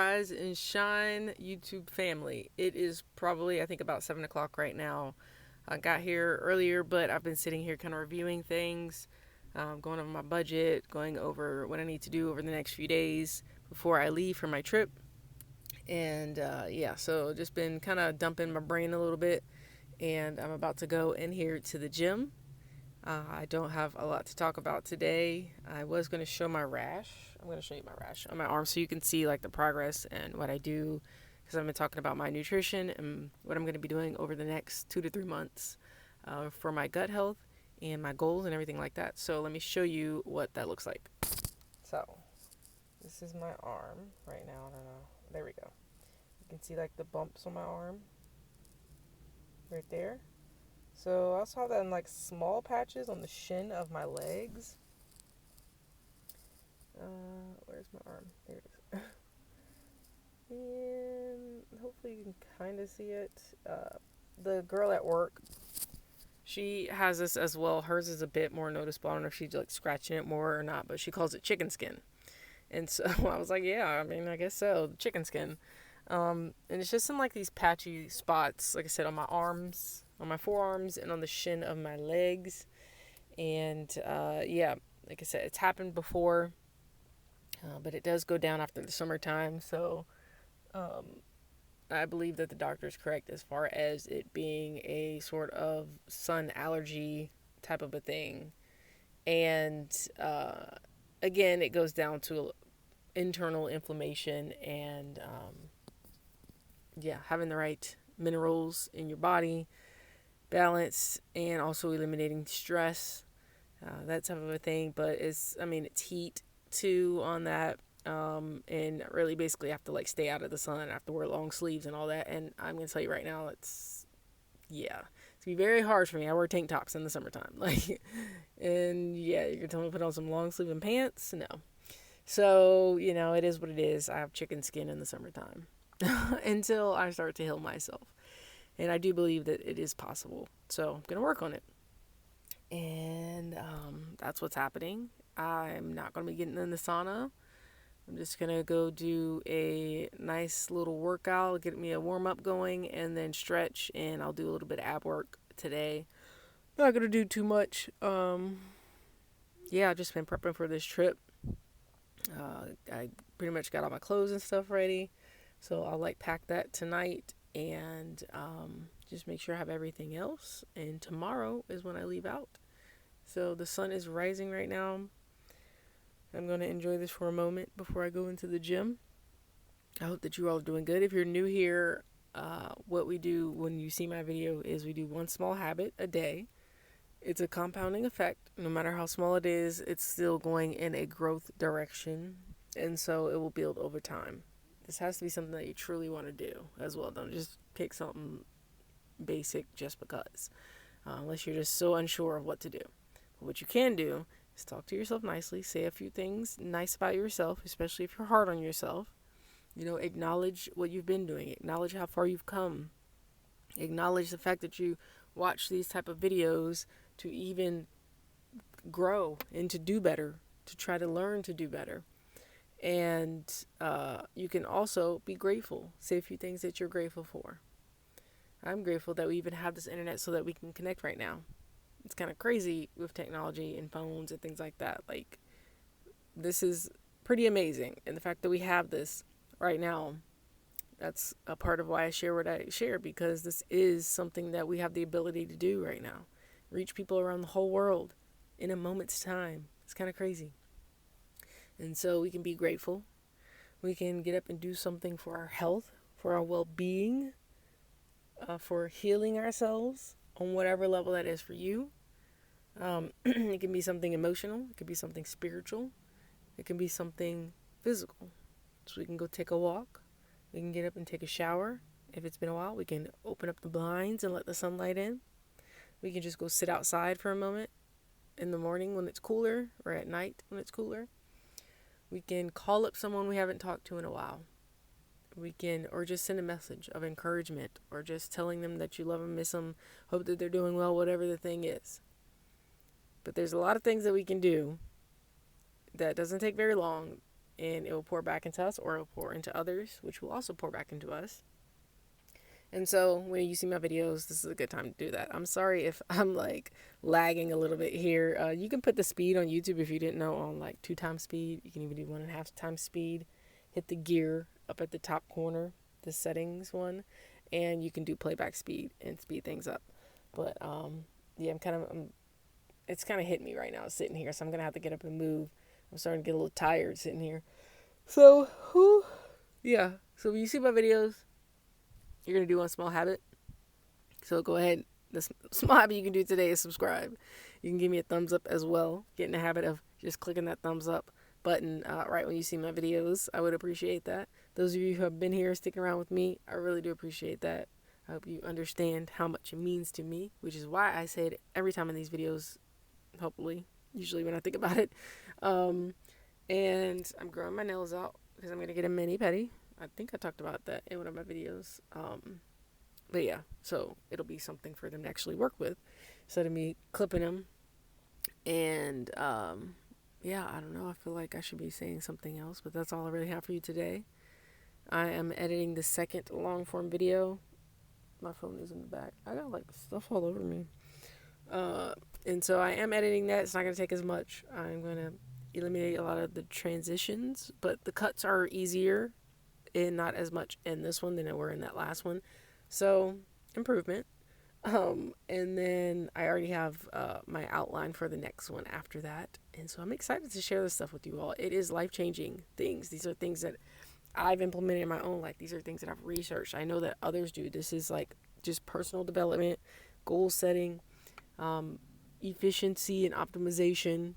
Rise and Shine YouTube family. It is probably, I think, about 7 o'clock right now. I got here earlier, but I've been sitting here kind of reviewing things, going over my budget, going over what I need to do over the next few days before I leave for my trip. And yeah, so just been kind of dumping my brain a little bit. And I'm about to go in here to the gym. I don't have a lot to talk about today. I was going to show my rash. I'm going to show you my rash on my arm so you can see like the progress and what I do, because I've been talking about my nutrition and what I'm going to be doing over the next 2 to 3 months for my gut health and my goals and everything like that. So let me show you what that looks like. So this is my arm right now. I don't know. There we go. You can see like the bumps on my arm right there. So I also have that in like small patches on the shin of my legs. Where's my arm? There it is. And hopefully you can kind of see it. The girl at work, she has this as well. Hers is a bit more noticeable. I don't know if she's like scratching it more or not, but she calls it chicken skin. And so I was like, yeah, I mean, I guess so, chicken skin. And it's just in like these patchy spots, like I said, on my arms, on my forearms, and on the shin of my legs. And yeah, like I said, it's happened before, but it does go down after the summertime. So I believe that the doctor is correct as far as it being a sort of sun allergy type of a thing. And again, it goes down to internal inflammation and yeah, having the right minerals in your body, balance, and also eliminating stress, that type of a thing. But it's heat too on that. And really basically have to like stay out of the sun. I have to wear long sleeves and all that. And I'm going to tell you right now, yeah, it's going to be very hard for me. I wear tank tops in the summertime. Like, and yeah, you're going to tell me to put on some long sleeve and pants? No. So, it is what it is. I have chicken skin in the summertime until I start to heal myself. And I do believe that it is possible. So I'm going to work on it. And that's what's happening. I'm not going to be getting in the sauna. I'm just going to go do a nice little workout, get me a warm up going, and then stretch. And I'll do a little bit of ab work today. Not going to do too much. Yeah, I've just been prepping for this trip. I pretty much got all my clothes and stuff ready. So I'll like pack that tonight and just make sure I have everything else. And tomorrow is when I leave out. So the sun is rising right now. I'm going to enjoy this for a moment before I go into the gym. I hope that you all are doing good. If you're new here, what we do when you see my video is we do one small habit a day. It's a compounding effect. No matter how small it is, it's still going in a growth direction. And so it will build over time. This has to be something that you truly want to do as well. Don't just pick something basic just because. Unless you're just so unsure of what to do. But what you can do is talk to yourself nicely. Say a few things nice about yourself, especially if you're hard on yourself. Acknowledge what you've been doing. Acknowledge how far you've come. Acknowledge the fact that you watch these type of videos to even grow and to do better, to try to learn to do better. And you can also be grateful. Say a few things that you're grateful for. I'm grateful that we even have this internet so that we can connect right now. It's kind of crazy with technology and phones and things like that. Like, this is pretty amazing. And the fact that we have this right now, that's a part of why I share what I share, because this is something that we have the ability to do right now. Reach people around the whole world in a moment's time. It's kind of crazy. And so we can be grateful. We can get up and do something for our health, for our well-being, for healing ourselves on whatever level that is for you. It can be something emotional. It could be something spiritual. It can be something physical. So we can go take a walk. We can get up and take a shower. If it's been a while, we can open up the blinds and let the sunlight in. We can just go sit outside for a moment in the morning when it's cooler, or at night when it's cooler. We can call up someone we haven't talked to in a while. Or just send a message of encouragement, or just telling them that you love them, miss them, hope that they're doing well, whatever the thing is. But there's a lot of things that we can do that doesn't take very long, and it will pour back into us, or it will pour into others, which will also pour back into us. And so when you see my videos, this is a good time to do that. I'm sorry if I'm like lagging a little bit here. You can put the speed on YouTube if you didn't know on like 2 times speed. You can even do 1.5 times speed. Hit the gear up at the top corner, the settings one, and you can do playback speed and speed things up. But yeah, it's kind of hitting me right now sitting here, so I'm gonna have to get up and move. I'm starting to get a little tired sitting here. So, yeah. So when you see my videos, you're going to do one small habit. So go ahead. The small habit you can do today is subscribe. You can give me a thumbs up as well. Get in the habit of just clicking that thumbs up button right when you see my videos. I would appreciate that. Those of you who have been here, sticking around with me, I really do appreciate that. I hope you understand how much it means to me, which is why I say it every time in these videos, hopefully, usually when I think about it. And I'm growing my nails out because I'm going to get a mani-pedi. I think I talked about that in one of my videos. But yeah, so it'll be something for them to actually work with instead of me clipping them. And yeah, I don't know. I feel like I should be saying something else, but that's all I really have for you today. I am editing the second long form video. My phone is in the back. I got like stuff all over me. And so I am editing that. It's not going to take as much. I'm going to eliminate a lot of the transitions, but the cuts are easier and not as much in this one than it were in that last one. So improvement. And then I already have my outline for the next one after that. And so I'm excited to share this stuff with you all. It is life-changing things. These are things that I've implemented in my own life. These are things that I've researched. I know that others do. This is like just personal development, goal setting, efficiency and optimization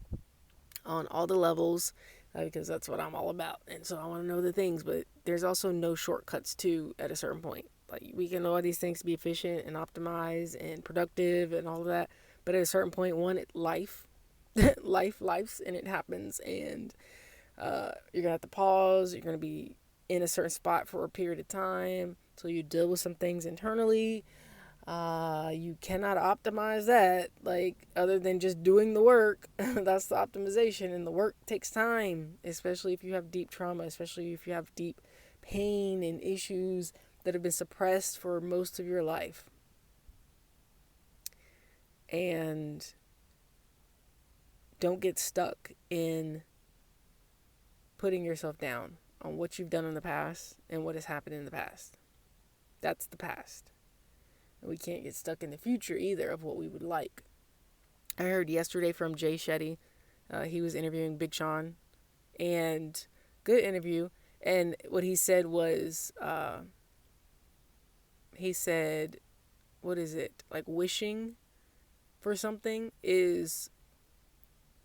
on all the levels, because that's what I'm all about. And so I want to know the things, but there's also no shortcuts too at a certain point. Like we can know all these things to be efficient and optimized and productive and all of that, but at a certain point, life and it happens, and you're gonna have to pause. You're gonna be in a certain spot for a period of time, so you deal with some things internally. You cannot optimize that, like, other than just doing the work. That's the optimization, and the work takes time, especially if you have deep trauma, especially if you have deep pain and issues that have been suppressed for most of your life. And don't get stuck in putting yourself down on what you've done in the past and what has happened in the past. That's the past. And we can't get stuck in the future either of what we would like. I heard yesterday from Jay Shetty. He was interviewing Big Sean. And good interview. And what he said was, what is it? Like wishing for something is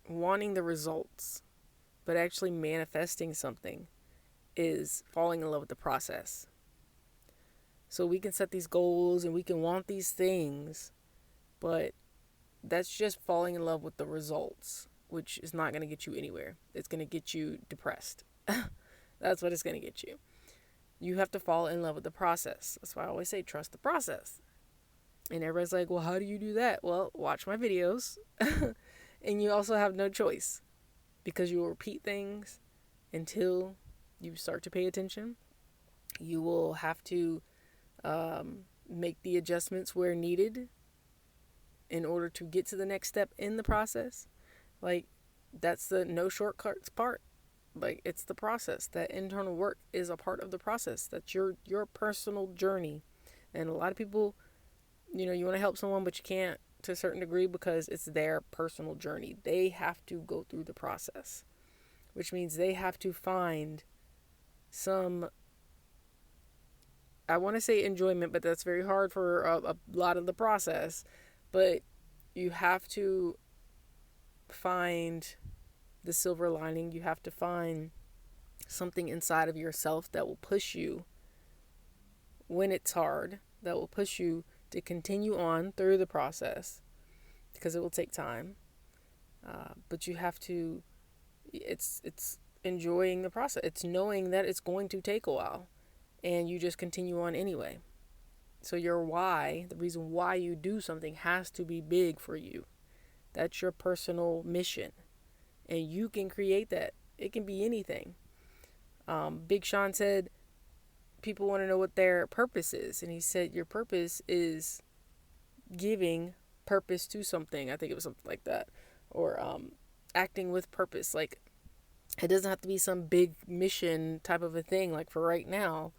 wanting the results. But actually manifesting something is falling in love with the process. So we can set these goals and we can want these things, but that's just falling in love with the results, which is not going to get you anywhere. It's going to get you depressed. That's what it's going to get you. You have to fall in love with the process. That's why I always say trust the process. And everybody's like, well, how do you do that? Well, watch my videos. And you also have no choice, because you will repeat things until you start to pay attention. You will have to make the adjustments where needed in order to get to the next step in the process. Like, that's the no shortcuts part. Like, it's the process. That internal work is a part of the process. That's your personal journey. And a lot of people, you want to help someone, but you can't to a certain degree because it's their personal journey. They have to go through the process, which means they have to find some, I want to say enjoyment, but that's very hard for a lot of the process. But you have to find the silver lining. You have to find something inside of yourself that will push you when it's hard, that will push you to continue on through the process, because it will take time. But you have to, it's enjoying the process. It's knowing that it's going to take a while, and you just continue on anyway. So your why, the reason why you do something, has to be big for you. That's your personal mission. And you can create that. It can be anything. Big Sean said people want to know what their purpose is. And he said, your purpose is giving purpose to something. I think it was something like that. Or acting with purpose. Like, it doesn't have to be some big mission type of a thing. Like, for right now,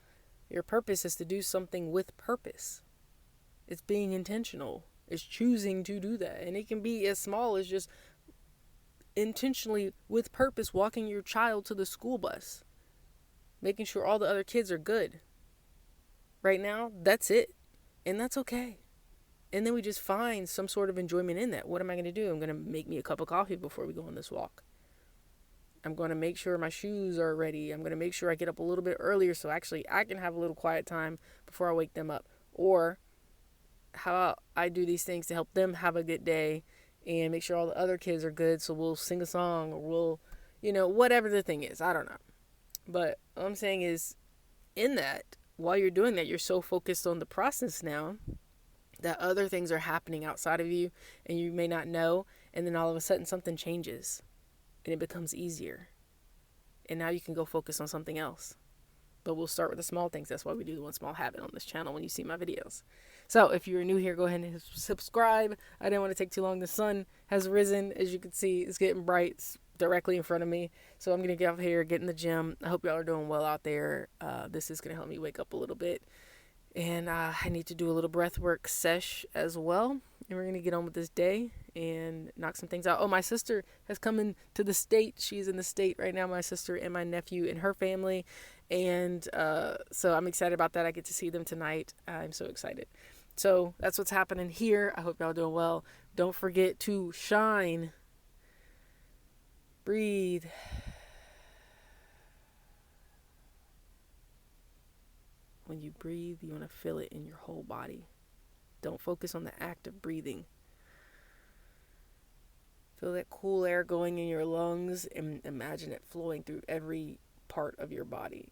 your purpose is to do something with purpose. It's being intentional. It's choosing to do that. And it can be as small as just intentionally, with purpose, walking your child to the school bus. Making sure all the other kids are good. Right now, that's it. And that's okay. And then we just find some sort of enjoyment in that. What am I going to do? I'm going to make me a cup of coffee before we go on this walk. I'm going to make sure my shoes are ready. I'm going to make sure I get up a little bit earlier so actually I can have a little quiet time before I wake them up. Or how about I do these things to help them have a good day and make sure all the other kids are good, so we'll sing a song, or we'll, whatever the thing is. I don't know. But all I'm saying is, in that, while you're doing that, you're so focused on the process now that other things are happening outside of you and you may not know. And then all of a sudden something changes and it becomes easier. And now you can go focus on something else. But we'll start with the small things. That's why we do the One Small Habit on this channel when you see my videos. So if you're new here, go ahead and subscribe. I didn't want to take too long. The sun has risen. As you can see, it's getting bright. It's directly in front of me. So I'm going to get out here, get in the gym. I hope y'all are doing well out there. This is going to help me wake up a little bit. And I need to do a little breath work sesh as well. And we're going to get on with this day and knock some things out. Oh, my sister has come into the state. She's in the state right now, my sister and my nephew and her family. And so I'm excited about that. I get to see them tonight. I'm so excited. So that's what's happening here. I hope y'all doing well. Don't forget to shine. Breathe. When you breathe, you want to feel it in your whole body. Don't focus on the act of breathing. Feel that cool air going in your lungs and imagine it flowing through every part of your body.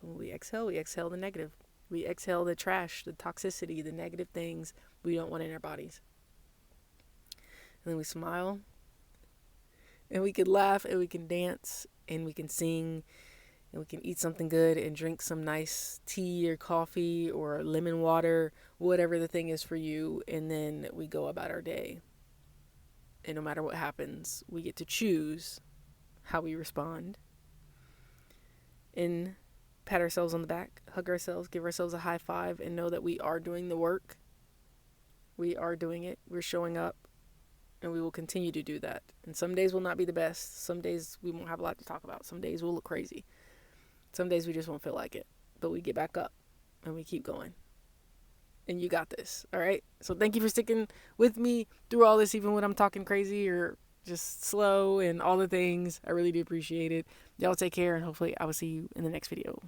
When we exhale the negative. We exhale the trash, the toxicity, the negative things we don't want in our bodies. And then we smile. And we can laugh and we can dance and we can sing. And we can eat something good and drink some nice tea or coffee or lemon water, whatever the thing is for you. And then we go about our day. And no matter what happens, we get to choose how we respond. And pat ourselves on the back, hug ourselves, give ourselves a high five, and know that we are doing the work. We are doing it. We're showing up. And we will continue to do that. And some days will not be the best. Some days we won't have a lot to talk about. Some days we'll look crazy. Some days we just won't feel like it, but we get back up and we keep going. And you got this, all right? So thank you for sticking with me through all this, even when I'm talking crazy or just slow and all the things. I really do appreciate it. Y'all take care, and hopefully I will see you in the next video.